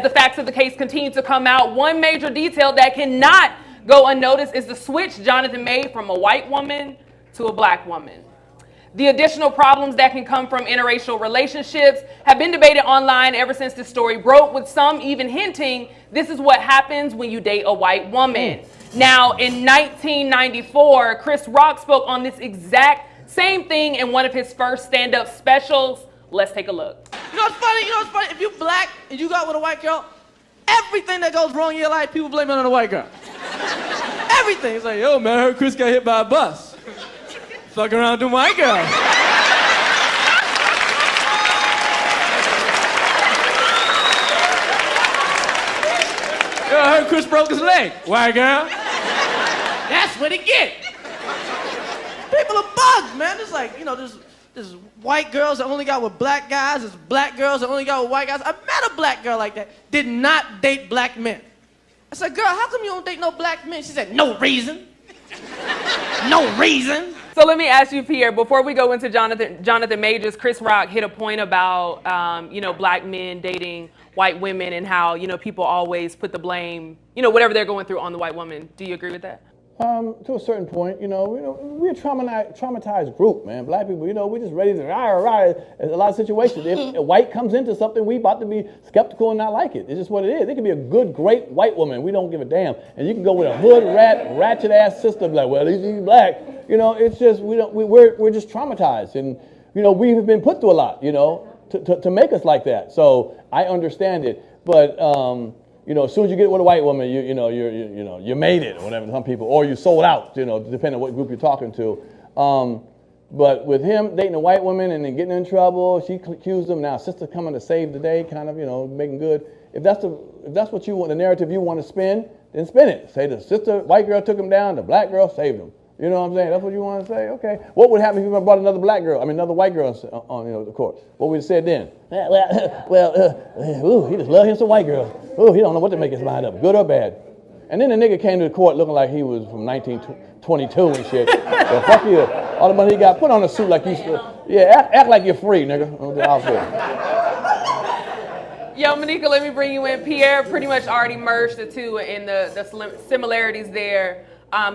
the facts of the case continue to come out, one major detail that cannot go unnoticed is the switch Jonathan made from a white woman to a black woman. The additional problems that can come from interracial relationships have been debated online ever since the story broke, with some even hinting this is what happens when you date a white woman. Now, in 1994, Chris Rock spoke on this exact same thing in one of his first stand-up specials. Let's take a look. You know what's funny? If you black and you got with a white girl, everything that goes wrong in your life, people blame it on the white girl. Everything. It's like, yo, man, I heard Chris got hit by a bus. Fucking around with white girl. Yo, I heard Chris broke his leg. White girl. That's what it get. People are bugged, man. It's like, there's white girls that only got with black guys. There's black girls that only got with white guys. I met a black girl like that. Did not date black men. I said, girl, how come you don't date no black men? She said, no reason. No reason. So let me ask you, Pierre, before we go into Jonathan Majors, Chris Rock hit a point about, black men dating white women and how, people always put the blame, whatever they're going through on the white woman. Do you agree with that? To a certain point, we're a traumatized group, man. Black people, we're just ready to rah. In a lot of situations, if a white comes into something, we about to be skeptical and not like it. It's just what it is. It can be a good, great white woman. We don't give a damn. And you can go with a hood rat, ratchet ass sister, like, well, he's black. It's just we're just traumatized, and we have been put through a lot, to make us like that. So I understand it, but. As soon as you get with a white woman, you made it or whatever. Some people, or you sold out. Depending on what group you're talking to. But with him dating a white woman and then getting in trouble, she accused him. Now, sister coming to save the day, kind of, making good. If that's what you want, the narrative you want to spin, then spin it. Say the sister, white girl took him down, the black girl saved him. You know what I'm saying? That's what you want to say? Okay. What would happen if you brought another another white girl on the court? What would you say then? He just love him some white girls. He don't know what to make his mind up, good or bad. And then the nigga came to the court looking like he was from 1922 and shit. So fuck you. All the money he got, put on a suit like you, act like you're free, nigga. Yo, Monica, let me bring you in. Pierre pretty much already merged the two in the similarities there.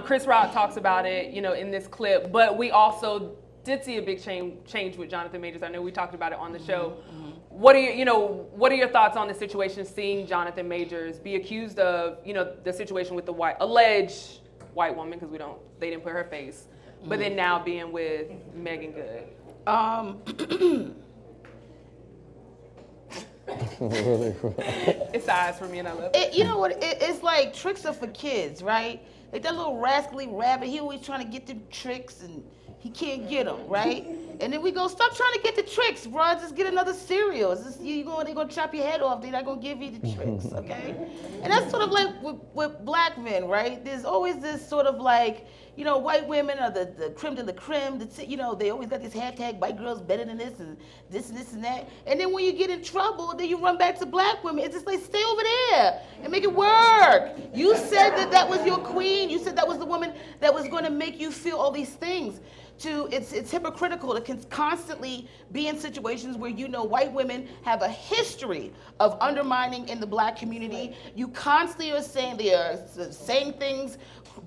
Chris Rock talks about it, in this clip, but we also did see a big change with Jonathan Majors. I know we talked about it on the show. Mm-hmm. What are your thoughts on the situation, seeing Jonathan Majors be accused of, the situation with the alleged white woman, because they didn't put her face, but then now being with Megan Good? It's eyes for me, and I love it. You know what? It's like tricks are for kids, right? Like that little rascally rabbit, he always trying to get the tricks and he can't get them, right? And then we go, stop trying to get the tricks, bro. Just get another cereal. They're gonna chop your head off. They're not gonna give you the tricks, okay? And that's sort of like with black men, right? There's always this sort of like, white women are the creme de la creme. They always got this hashtag, white girls better than this and this and that. And then when you get in trouble, then you run back to black women. It's just like, stay over there and make it work. You said that was your queen. You said that was the woman that was going to make you feel all these things. It's hypocritical to constantly be in situations where white women have a history of undermining in the black community. You constantly are saying they are saying things,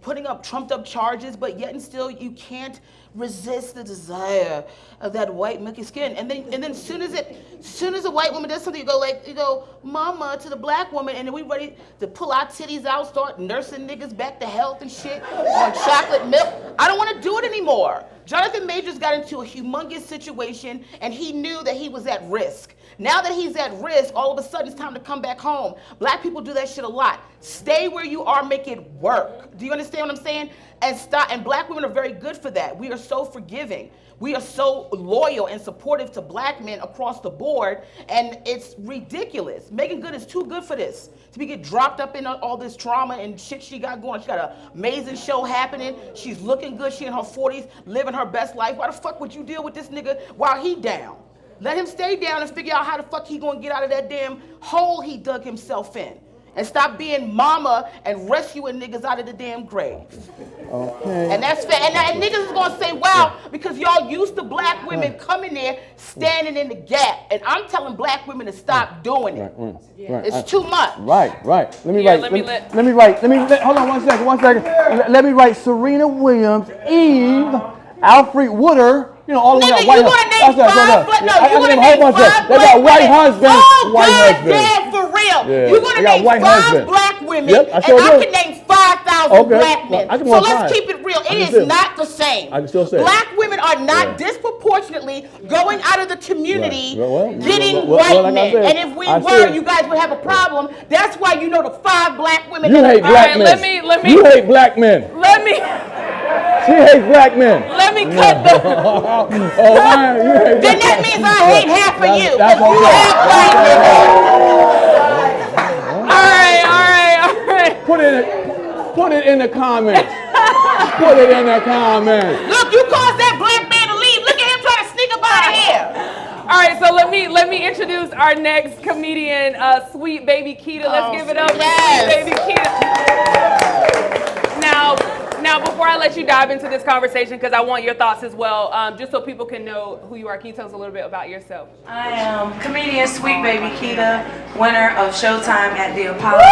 putting up trumped up charges, but yet and still you can't resist the desire of that white milky skin. And then soon as a white woman does something, you go mama to the black woman, and then we ready to pull our titties out, start nursing niggas back to health and shit on chocolate milk. I don't want to do it anymore. Jonathan Majors got into a humongous situation and he knew that he was at risk. Now that he's at risk, all of a sudden it's time to come back home. Black people do that shit a lot. Stay where you are, make it work. Do you understand what I'm saying? And black women are very good for that. We are so forgiving. We are so loyal and supportive to black men across the board, and it's ridiculous. Megan Good is too good for this. To be get dropped up in all this trauma and shit she got going. She got an amazing show happening. She's looking good. She in her 40s, living her best life. Why the fuck would you deal with this nigga while he down? Let him stay down and figure out how the fuck he gonna get out of that damn hole he dug himself in. and stop being mama and rescuing niggas out of the damn grave. Okay. And that's fair. And niggas is gonna say, wow, because y'all used to black women coming there, standing in the gap. And I'm telling black women to stop doing it. Right. It's too much. Right. Let me Yeah, write. Hold on 1 second. Let me write Serena Williams, Eve, Alfred Wooder. You know, all of them got white husbands. You gonna name five They got white husbands. Oh, white husbands. goddamn, for real. Yeah. You're gonna name white 5 husbands. black women, Yep, I and sure I do. can name 5,000 black men. I can So want let's 5. keep it real. It can is still- not the same. I can still say it. Black women are not Yeah. disproportionately going out of the community Well, getting well, white like I men. said, And if we I were, said- you guys would have a problem. That's why you know the 5 black women. You that hate are- black right, men. let me- You hate black men. Let me She hates black men. let me cut the. Oh, man, you hate Then black that means I hate half of you. That's You okay. have white All right. Put it in the comments. Put it in the comments. women. Look, you caused that black man to leave. Look at him trying to sneak up out of here. All right, so let me introduce our next comedian, Sweet Baby Keita. Let's give it up for yes. Sweet Baby Keita. Now, before I let you dive into this conversation, because I want your thoughts as well, just so people can know who you are, can you tell us a little bit about yourself? I am comedian Sweet Baby Keita, winner of Showtime at the Apollo.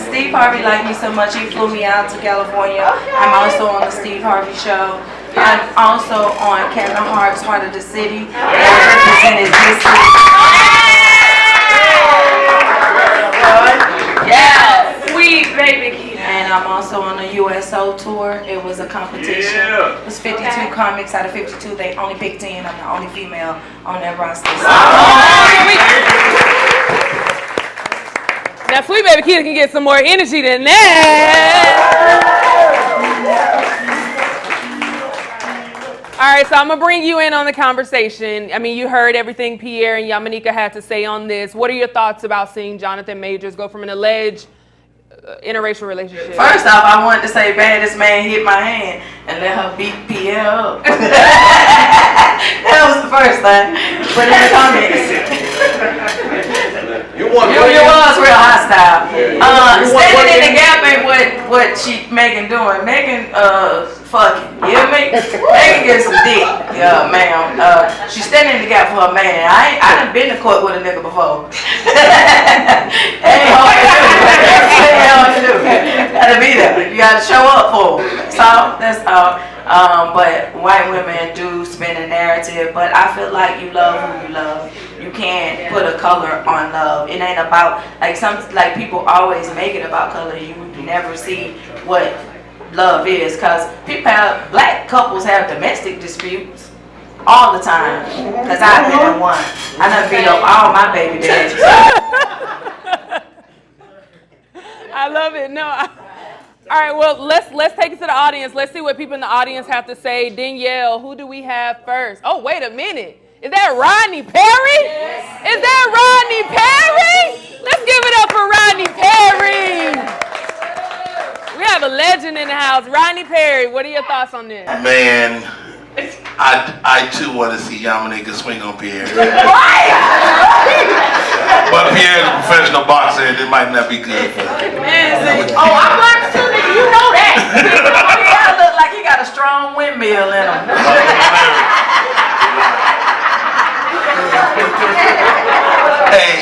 Steve Harvey liked me so much, he flew me out to California. I'm also on the Steve Harvey Show. I'm also on Kevin Hart's Heart of the City. I represented this city. Yeah, Sweet Baby Keita. And I'm also on the USO tour. It was a competition. It was 52 comics out of 52. They only picked 10. I'm the only female on that roster. Now, Sweet Baby Keita can get some more energy than that. All right, so I'm going to bring you in on the conversation. I mean, you heard everything Pierre and Yamanika had to say on this. What are your thoughts about seeing Jonathan Majors go from an alleged interracial relationship? First off, I wanted to say, baddest man hit my hand and let her beat Pierre up. That was the first thing. But in the comments. You was real hostile. Standing in the gap ain't what Megan doing. Megan fucking, you hear me? Megan gets some dick, ma'am. She's standing in the gap for her man. I done been to court with a nigga before. Ain't hard to do. Gotta be there. You gotta show up for them. So that's all. But white women do spin a narrative, but I feel like you love who you love. You can't put a color on love. It ain't about like people always make it about color. You never see what love is, because black couples have domestic disputes all the time. Because I've been in one. I done beat up all my baby daddies. I love it. No. All right, well, let's take it to the audience. Let's see what people in the audience have to say. Danielle, who do we have first? Oh, wait a minute. Is that Rodney Perry? Yes. Is that Rodney Perry? Let's give it up for Rodney Perry. We have a legend in the house. Rodney Perry, what are your thoughts on this? Man, I too want to see Yamanika swing on Pierre. But Pierre's a professional boxer and it might not be good for him. Oh, I'm not assuming you know that. Pierre look like he got a strong windmill in him. Hey,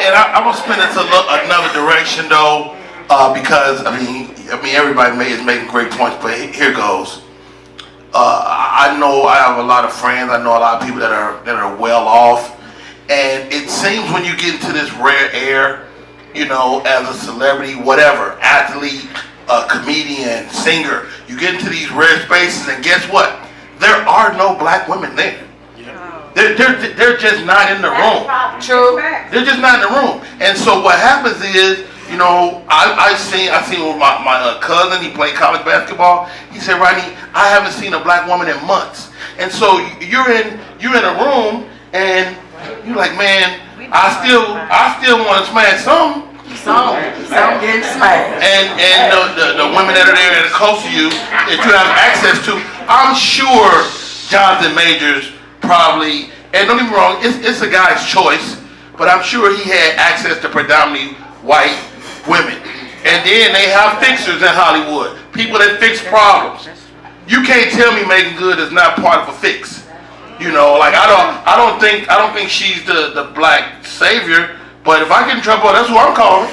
and I'm gonna spin it to another direction though, because I mean everybody is making great points, but here goes. I know I have a lot of friends. I know a lot of people that are well off, and it seems when you get into this rare air, you know, as a celebrity, whatever, athlete, comedian, singer, you get into these rare spaces, and guess what? There are no black women there. They're just not in the room. True. They're just not in the room. And so what happens is, you know, I seen with my cousin. He played college basketball. He said, Rodney, I haven't seen a black woman in months. And so you're in a room and you're like, man, I still want to smash some. Some getting smashed. And the women that are there that are close to you that you have access to, I'm sure Jonathan Majors probably And don't get me wrong, it's a guy's choice, but I'm sure he had access to predominantly white women. And then they have fixers in Hollywood, people that fix problems. You can't tell me Megan Good is not part of a fix. You know, like I don't think she's the black savior, but if I get in trouble, that's who I'm calling.